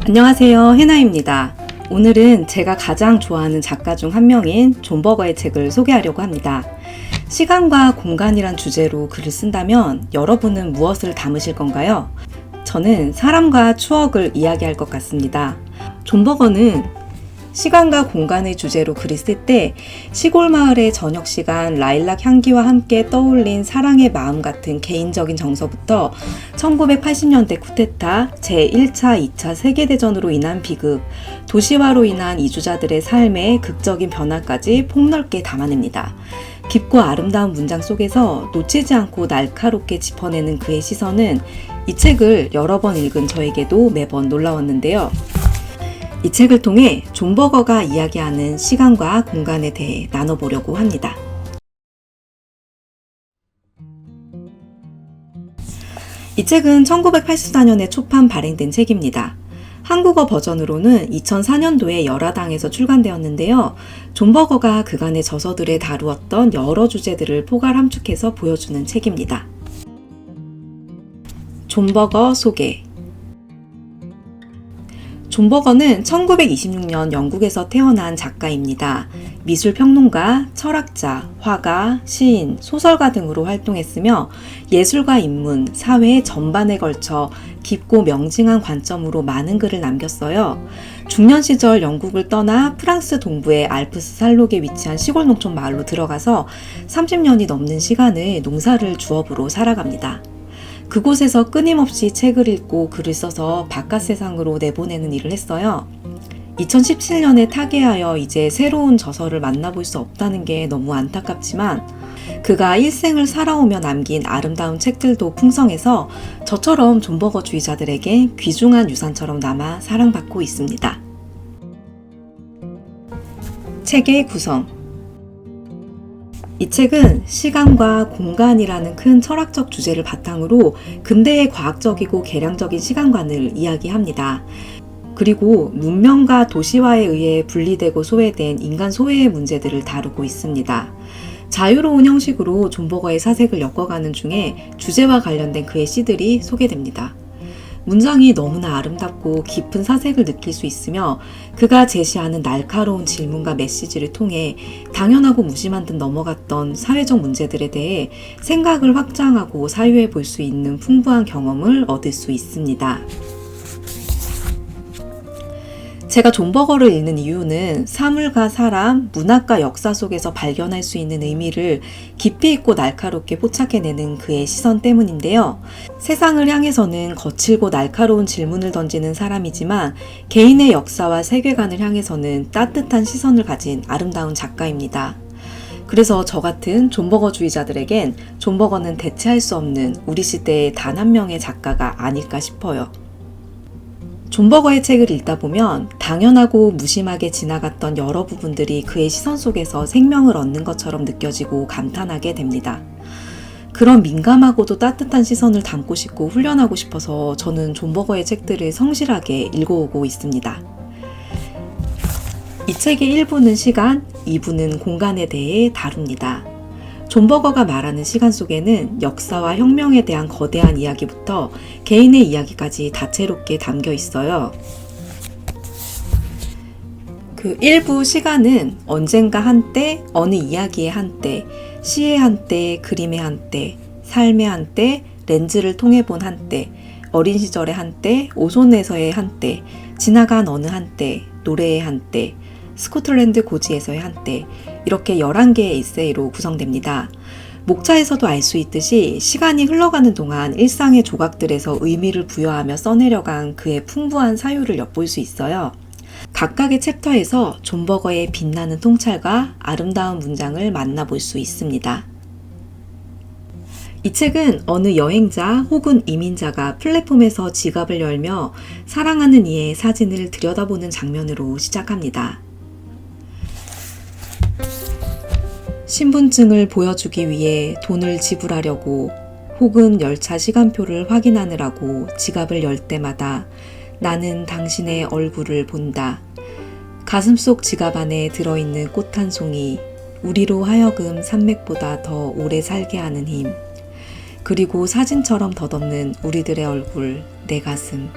안녕하세요, 해나입니다. 오늘은 제가 가장 좋아하는 작가 중 한 명인 존 버거의 책을 소개하려고 합니다. 시간과 공간이란 주제로 글을 쓴다면 여러분은 무엇을 담으실 건가요? 저는 사람과 추억을 이야기할 것 같습니다. 존 버거는 시간과 공간의 주제로 글을 쓸 때 시골 마을의 저녁 시간 라일락 향기와 함께 떠올린 사랑의 마음 같은 개인적인 정서부터 1980년대 쿠데타, 제1차, 2차 세계대전으로 인한 비극, 도시화로 인한 이주자들의 삶의 극적인 변화까지 폭넓게 담아냅니다. 깊고 아름다운 문장 속에서 놓치지 않고 날카롭게 짚어내는 그의 시선은 이 책을 여러 번 읽은 저에게도 매번 놀라웠는데요. 이 책을 통해 존 버거가 이야기하는 시간과 공간에 대해 나눠보려고 합니다. 이 책은 1984년에 초판 발행된 책입니다. 한국어 버전으로는 2004년도에 열화당에서 출간되었는데요. 존 버거가 그간의 저서들에 다루었던 여러 주제들을 포괄 함축해서 보여주는 책입니다. 존 버거 소개. 존 버거는 1926년 영국에서 태어난 작가입니다. 미술평론가, 철학자, 화가, 시인, 소설가 등으로 활동했으며 예술과 인문, 사회 전반에 걸쳐 깊고 명징한 관점으로 많은 글을 남겼어요. 중년 시절 영국을 떠나 프랑스 동부의 알프스 산록에 위치한 시골 농촌 마을로 들어가서 30년이 넘는 시간을 농사를 주업으로 살아갑니다. 그곳에서 끊임없이 책을 읽고 글을 써서 바깥 세상으로 내보내는 일을 했어요. 2017년에 타계하여 이제 새로운 저서를 만나볼 수 없다는 게 너무 안타깝지만 그가 일생을 살아오며 남긴 아름다운 책들도 풍성해서 저처럼 존 버거 주의자들에게 귀중한 유산처럼 남아 사랑받고 있습니다. 책의 구성. 이 책은 시간과 공간이라는 큰 철학적 주제를 바탕으로 근대의 과학적이고 계량적인 시간관을 이야기합니다. 그리고 문명과 도시화에 의해 분리되고 소외된 인간 소외의 문제들을 다루고 있습니다. 자유로운 형식으로 존 버거의 사색을 엮어가는 중에 주제와 관련된 그의 시들이 소개됩니다. 문장이 너무나 아름답고 깊은 사색을 느낄 수 있으며 그가 제시하는 날카로운 질문과 메시지를 통해 당연하고 무심한 듯 넘어갔던 사회적 문제들에 대해 생각을 확장하고 사유해 볼 수 있는 풍부한 경험을 얻을 수 있습니다. 제가 존 버거를 읽는 이유는 사물과 사람, 문학과 역사 속에서 발견할 수 있는 의미를 깊이 있고 날카롭게 포착해내는 그의 시선 때문인데요. 세상을 향해서는 거칠고 날카로운 질문을 던지는 사람이지만 개인의 역사와 세계관을 향해서는 따뜻한 시선을 가진 아름다운 작가입니다. 그래서 저 같은 존 버거주의자들에겐 존 버거는 대체할 수 없는 우리 시대의 단 한 명의 작가가 아닐까 싶어요. 존 버거의 책을 읽다 보면 당연하고 무심하게 지나갔던 여러 부분들이 그의 시선 속에서 생명을 얻는 것처럼 느껴지고 감탄하게 됩니다. 그런 민감하고도 따뜻한 시선을 담고 싶고 훈련하고 싶어서 저는 존 버거의 책들을 성실하게 읽어오고 있습니다. 이 책의 1부는 시간, 2부는 공간에 대해 다룹니다. 존 버거가 말하는 시간 속에는 역사와 혁명에 대한 거대한 이야기부터 개인의 이야기까지 다채롭게 담겨 있어요. 그 일부 시간은 언젠가 한때, 어느 이야기의 한때, 시의 한때, 그림의 한때, 삶의 한때, 렌즈를 통해 본 한때, 어린 시절의 한때, 오손에서의 한때, 지나간 어느 한때, 노래의 한때, 스코틀랜드 고지에서의 한때, 이렇게 11개의 에세이로 구성됩니다. 목차에서도 알 수 있듯이 시간이 흘러가는 동안 일상의 조각들에서 의미를 부여하며 써내려간 그의 풍부한 사유를 엿볼 수 있어요. 각각의 챕터에서 존 버거의 빛나는 통찰과 아름다운 문장을 만나볼 수 있습니다. 이 책은 어느 여행자 혹은 이민자가 플랫폼에서 지갑을 열며 사랑하는 이의 사진을 들여다보는 장면으로 시작합니다. 신분증을 보여주기 위해 돈을 지불하려고 혹은 열차 시간표를 확인하느라고 지갑을 열 때마다 나는 당신의 얼굴을 본다. 가슴속 지갑 안에 들어있는 꽃 한 송이, 우리로 하여금 산맥보다 더 오래 살게 하는 힘, 그리고 사진처럼 덧없는 우리들의 얼굴, 내 가슴.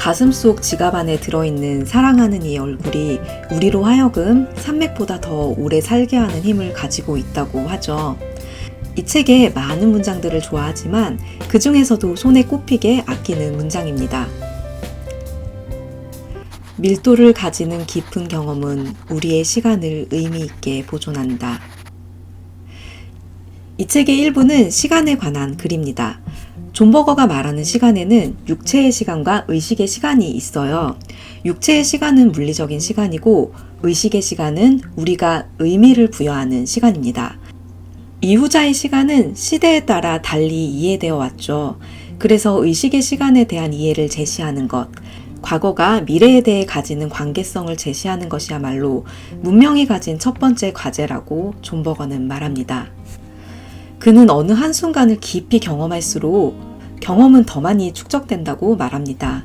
가슴 속 지갑 안에 들어있는 사랑하는 이의 얼굴이 우리로 하여금 산맥보다 더 오래 살게 하는 힘을 가지고 있다고 하죠. 이 책의 많은 문장들을 좋아하지만 그 중에서도 손에 꼽히게 아끼는 문장입니다. 밀도를 가지는 깊은 경험은 우리의 시간을 의미 있게 보존한다. 이 책의 일부는 시간에 관한 글입니다. 존 버거가 말하는 시간에는 육체의 시간과 의식의 시간이 있어요. 육체의 시간은 물리적인 시간이고 의식의 시간은 우리가 의미를 부여하는 시간입니다. 이 후자의 시간은 시대에 따라 달리 이해되어 왔죠. 그래서 의식의 시간에 대한 이해를 제시하는 것, 과거가 미래에 대해 가지는 관계성을 제시하는 것이야말로 문명이 가진 첫 번째 과제라고 존 버거는 말합니다. 그는 어느 한순간을 깊이 경험할수록 경험은 더 많이 축적된다고 말합니다.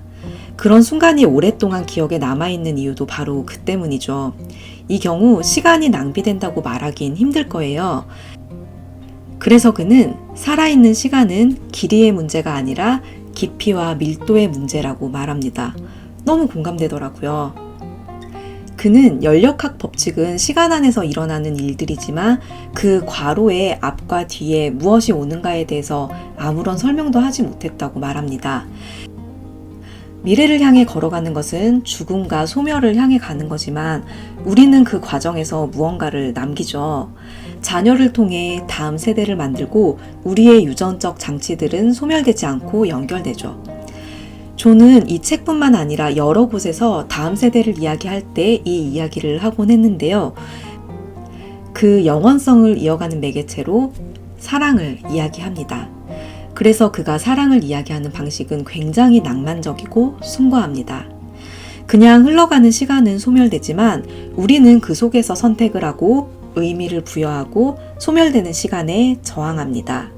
그런 순간이 오랫동안 기억에 남아있는 이유도 바로 그 때문이죠. 이 경우 시간이 낭비된다고 말하긴 힘들 거예요. 그래서 그는 살아있는 시간은 길이의 문제가 아니라 깊이와 밀도의 문제라고 말합니다. 너무 공감되더라고요. 그는 연력학 법칙은 시간 안에서 일어나는 일들이지만 그 괄호의 앞과 뒤에 무엇이 오는가에 대해서 아무런 설명도 하지 못했다고 말합니다. 미래를 향해 걸어가는 것은 죽음과 소멸을 향해 가는 거지만 우리는 그 과정에서 무언가를 남기죠. 자녀를 통해 다음 세대를 만들고 우리의 유전적 장치들은 소멸되지 않고 연결되죠. 존은 이 책뿐만 아니라 여러 곳에서 다음 세대를 이야기할 때 이 이야기를 하곤 했는데요. 그 영원성을 이어가는 매개체로 사랑을 이야기합니다. 그래서 그가 사랑을 이야기하는 방식은 굉장히 낭만적이고 숭고합니다. 그냥 흘러가는 시간은 소멸되지만 우리는 그 속에서 선택을 하고 의미를 부여하고 소멸되는 시간에 저항합니다.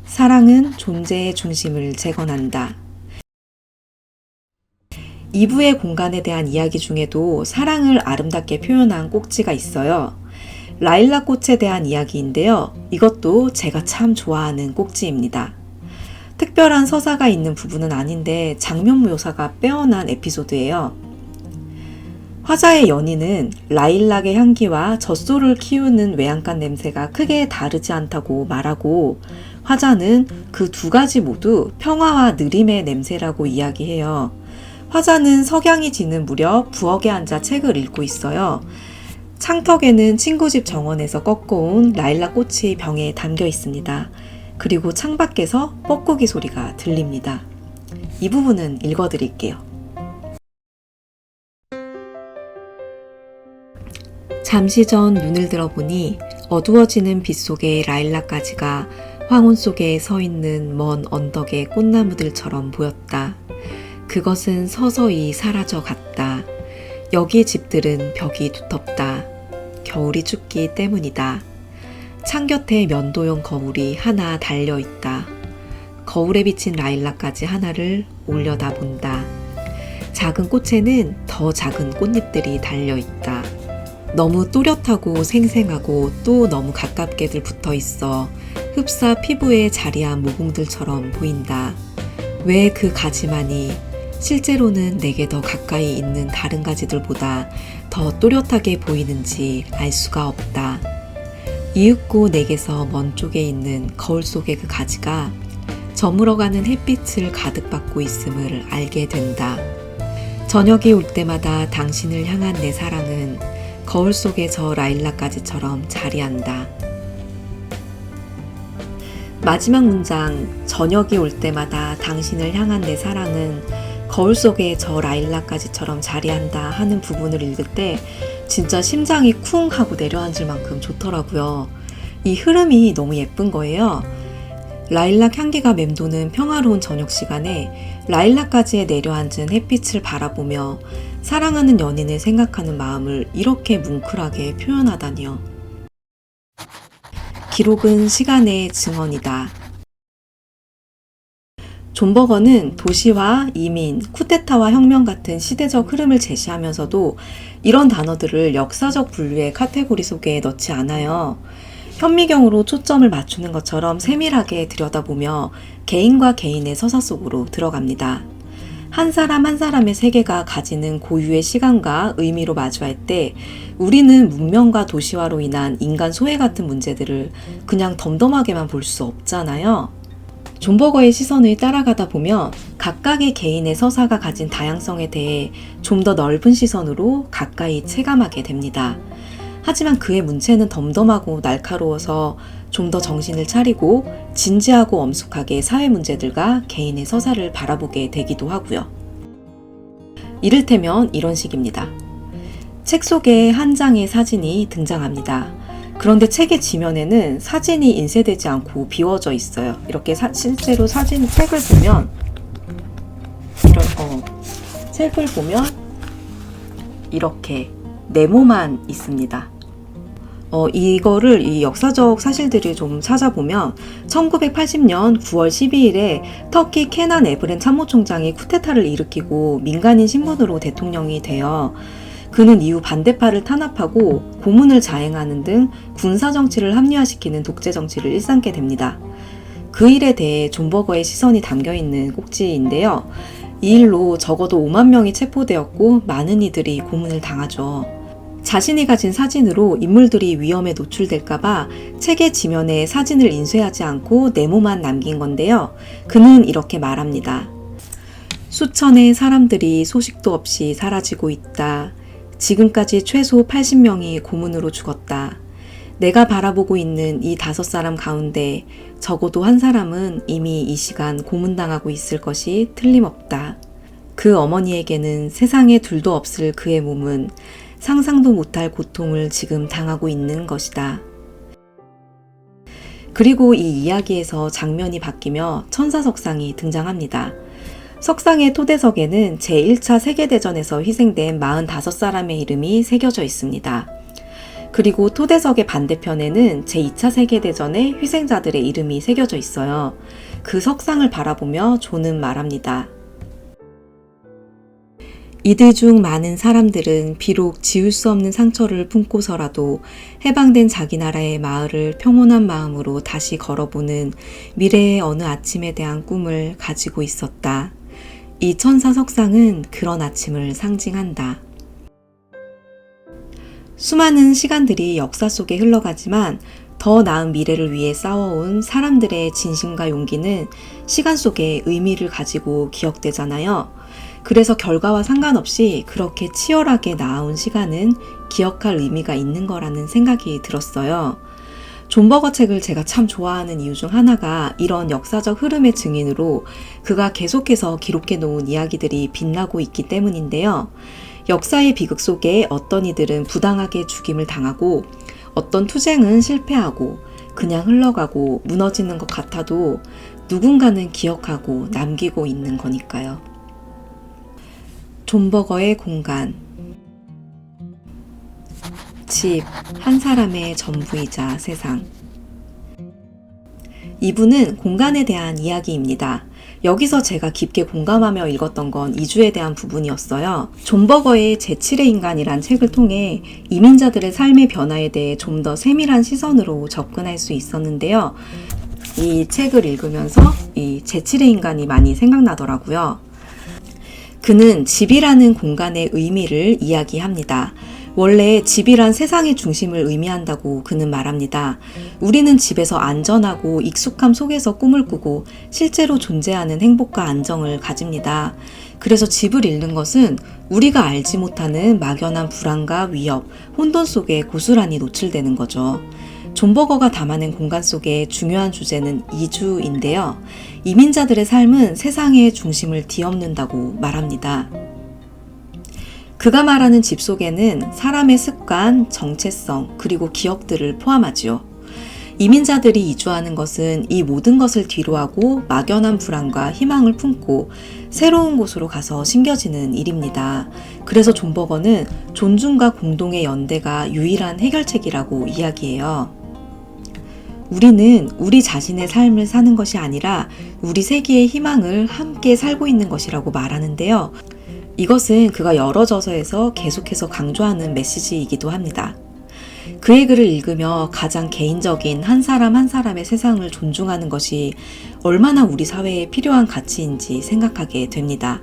사랑은 존재의 중심을 재건한다. 2부의 공간에 대한 이야기 중에도 사랑을 아름답게 표현한 꼭지가 있어요. 라일락 꽃에 대한 이야기인데요. 이것도 제가 참 좋아하는 꼭지입니다. 특별한 서사가 있는 부분은 아닌데 장면 묘사가 빼어난 에피소드예요. 화자의 연인은 라일락의 향기와 젖소를 키우는 외양간 냄새가 크게 다르지 않다고 말하고 화자는 그 두 가지 모두 평화와 느림의 냄새라고 이야기해요. 화자는 석양이 지는 무렵 부엌에 앉아 책을 읽고 있어요. 창턱에는 친구 집 정원에서 꺾어온 라일락 꽃이 병에 담겨 있습니다. 그리고 창밖에서 뻐꾸기 소리가 들립니다. 이 부분은 읽어드릴게요. 잠시 전 눈을 들어보니 어두워지는 빛 속의 라일락 가지가 황혼 속에 서 있는 먼 언덕의 꽃나무들처럼 보였다. 그것은 서서히 사라져 갔다. 여기 집들은 벽이 두텁다. 겨울이 춥기 때문이다. 창 곁에 면도용 거울이 하나 달려있다. 거울에 비친 라일락 가지 하나를 올려다본다. 작은 꽃에는 더 작은 꽃잎들이 달려있다. 너무 또렷하고 생생하고 또 너무 가깝게들 붙어 있어 흡사 피부에 자리한 모공들처럼 보인다. 왜 그 가지만이 실제로는 내게 더 가까이 있는 다른 가지들보다 더 또렷하게 보이는지 알 수가 없다. 이윽고 내게서 먼 쪽에 있는 거울 속의 그 가지가 저물어가는 햇빛을 가득 받고 있음을 알게 된다. 저녁이 올 때마다 당신을 향한 내 사랑은 거울 속의 저 라일락 가지처럼 자리한다. 마지막 문장, 저녁이 올 때마다 당신을 향한 내 사랑은 거울 속의 저 라일락 가지처럼 자리한다 하는 부분을 읽을 때 진짜 심장이 쿵 하고 내려앉을 만큼 좋더라고요. 이 흐름이 너무 예쁜 거예요. 라일락 향기가 맴도는 평화로운 저녁 시간에 라일락 가지에 내려앉은 햇빛을 바라보며 사랑하는 연인을 생각하는 마음을 이렇게 뭉클하게 표현하다니요. 기록은 시간의 증언이다. 존 버거는 도시화, 이민, 쿠데타와 혁명 같은 시대적 흐름을 제시하면서도 이런 단어들을 역사적 분류의 카테고리 속에 넣지 않아요. 현미경으로 초점을 맞추는 것처럼 세밀하게 들여다보며 개인과 개인의 서사 속으로 들어갑니다. 한 사람 한 사람의 세계가 가지는 고유의 시간과 의미로 마주할 때 우리는 문명과 도시화로 인한 인간 소외 같은 문제들을 그냥 덤덤하게만 볼 수 없잖아요. 존 버거의 시선을 따라가다 보면 각각의 개인의 서사가 가진 다양성에 대해 좀 더 넓은 시선으로 가까이 체감하게 됩니다. 하지만 그의 문체는 덤덤하고 날카로워서 좀 더 정신을 차리고 진지하고 엄숙하게 사회 문제들과 개인의 서사를 바라보게 되기도 하고요. 이를테면 이런 식입니다. 책 속에 한 장의 사진이 등장합니다. 그런데 책의 지면에는 사진이 인쇄되지 않고 비워져 있어요. 이렇게 실제로 책을 보면 책을 보면 이렇게 네모만 있습니다. 이거를 이 역사적 사실들을 좀 찾아보면 1980년 9월 12일에 터키 케난 에브렌 참모총장이 쿠데타를 일으키고 민간인 신분으로 대통령이 되어 그는 이후 반대파를 탄압하고 고문을 자행하는 등 군사정치를 합리화시키는 독재정치를 일삼게 됩니다. 그 일에 대해 존 버거의 시선이 담겨있는 꼭지인데요. 이 일로 적어도 5만 명이 체포되었고 많은 이들이 고문을 당하죠. 자신이 가진 사진으로 인물들이 위험에 노출될까봐 책의 지면에 사진을 인쇄하지 않고 네모만 남긴 건데요. 그는 이렇게 말합니다. 수천의 사람들이 소식도 없이 사라지고 있다. 지금까지 최소 80명이 고문으로 죽었다. 내가 바라보고 있는 이 5사람 가운데 적어도 한 사람은 이미 이 시간 고문당하고 있을 것이 틀림없다. 그 어머니에게는 세상에 둘도 없을 그의 몸은 상상도 못할 고통을 지금 당하고 있는 것이다. 그리고 이 이야기에서 장면이 바뀌며 천사석상이 등장합니다. 석상의 토대석에는 제1차 세계대전에서 희생된 45사람의 이름이 새겨져 있습니다. 그리고 토대석의 반대편에는 제2차 세계대전의 희생자들의 이름이 새겨져 있어요. 그 석상을 바라보며 존은 말합니다. 이들 중 많은 사람들은 비록 지울 수 없는 상처를 품고서라도 해방된 자기 나라의 마을을 평온한 마음으로 다시 걸어보는 미래의 어느 아침에 대한 꿈을 가지고 있었다. 이 천사 석상은 그런 아침을 상징한다. 수많은 시간들이 역사 속에 흘러가지만 더 나은 미래를 위해 싸워온 사람들의 진심과 용기는 시간 속에 의미를 가지고 기억되잖아요. 그래서 결과와 상관없이 그렇게 치열하게 나아온 시간은 기억할 의미가 있는 거라는 생각이 들었어요. 존 버거 책을 제가 참 좋아하는 이유 중 하나가 이런 역사적 흐름의 증인으로 그가 계속해서 기록해 놓은 이야기들이 빛나고 있기 때문인데요. 역사의 비극 속에 어떤 이들은 부당하게 죽임을 당하고 어떤 투쟁은 실패하고 그냥 흘러가고 무너지는 것 같아도 누군가는 기억하고 남기고 있는 거니까요. 존 버거의 공간. 집, 한 사람의 전부이자 세상. 이분은 공간에 대한 이야기입니다. 여기서 제가 깊게 공감하며 읽었던 건 이주에 대한 부분이었어요. 존 버거의 제7의 인간이란 책을 통해 이민자들의 삶의 변화에 대해 좀 더 세밀한 시선으로 접근할 수 있었는데요. 이 책을 읽으면서 이 제7의 인간이 많이 생각나더라고요. 그는 집이라는 공간의 의미를 이야기합니다. 원래 집이란 세상의 중심을 의미한다고 그는 말합니다. 우리는 집에서 안전하고 익숙함 속에서 꿈을 꾸고 실제로 존재하는 행복과 안정을 가집니다. 그래서 집을 잃는 것은 우리가 알지 못하는 막연한 불안과 위협, 혼돈 속에 고스란히 노출되는 거죠. 존 버거가 담아낸 공간 속의 중요한 주제는 이주인데요. 이민자들의 삶은 세상의 중심을 뒤엎는다고 말합니다. 그가 말하는 집 속에는 사람의 습관, 정체성, 그리고 기억들을 포함하지요. 이민자들이 이주하는 것은 이 모든 것을 뒤로하고 막연한 불안과 희망을 품고 새로운 곳으로 가서 심겨지는 일입니다. 그래서 존 버거는 존중과 공동의 연대가 유일한 해결책이라고 이야기해요. 우리는 우리 자신의 삶을 사는 것이 아니라 우리 세계의 희망을 함께 살고 있는 것이라고 말하는데요. 이것은 그가 여러 저서에서 계속해서 강조하는 메시지이기도 합니다. 그의 글을 읽으며 가장 개인적인 한 사람 한 사람의 세상을 존중하는 것이 얼마나 우리 사회에 필요한 가치인지 생각하게 됩니다.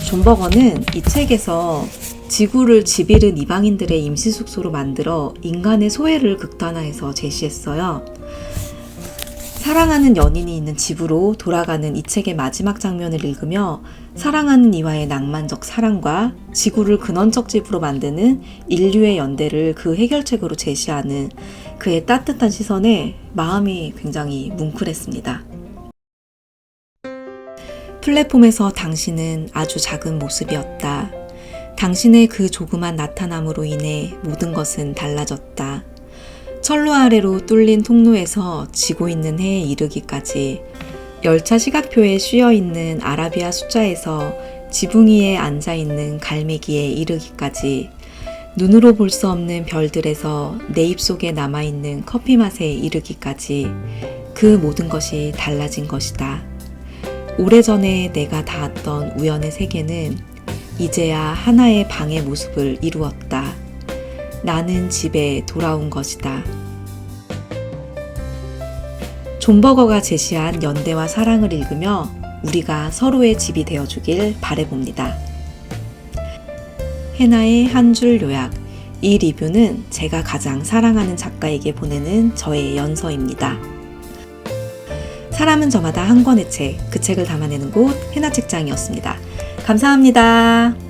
존 버거는 이 책에서 지구를 집 잃은 이방인들의 임시숙소로 만들어 인간의 소외를 극단화해서 제시했어요. 사랑하는 연인이 있는 집으로 돌아가는 이 책의 마지막 장면을 읽으며 사랑하는 이와의 낭만적 사랑과 지구를 근원적 집으로 만드는 인류의 연대를 그 해결책으로 제시하는 그의 따뜻한 시선에 마음이 굉장히 뭉클했습니다. 플랫폼에서 당신은 아주 작은 모습이었다. 당신의 그 조그만 나타남으로 인해 모든 것은 달라졌다. 철로 아래로 뚫린 통로에서 지고 있는 해에 이르기까지, 열차 시각표에 씌어있는 아라비아 숫자에서 지붕 위에 앉아있는 갈매기에 이르기까지, 눈으로 볼 수 없는 별들에서 내 입속에 남아있는 커피 맛에 이르기까지 그 모든 것이 달라진 것이다. 오래전에 내가 닿았던 우연의 세계는 이제야 하나의 방의 모습을 이루었다. 나는 집에 돌아온 것이다. 존 버거가 제시한 연대와 사랑을 읽으며 우리가 서로의 집이 되어주길 바라봅니다. 해나의 한 줄 요약. 이 리뷰는 제가 가장 사랑하는 작가에게 보내는 저의 연서입니다. 사람은 저마다 한 권의 책, 그 책을 담아내는 곳 해나책장이었습니다. 감사합니다.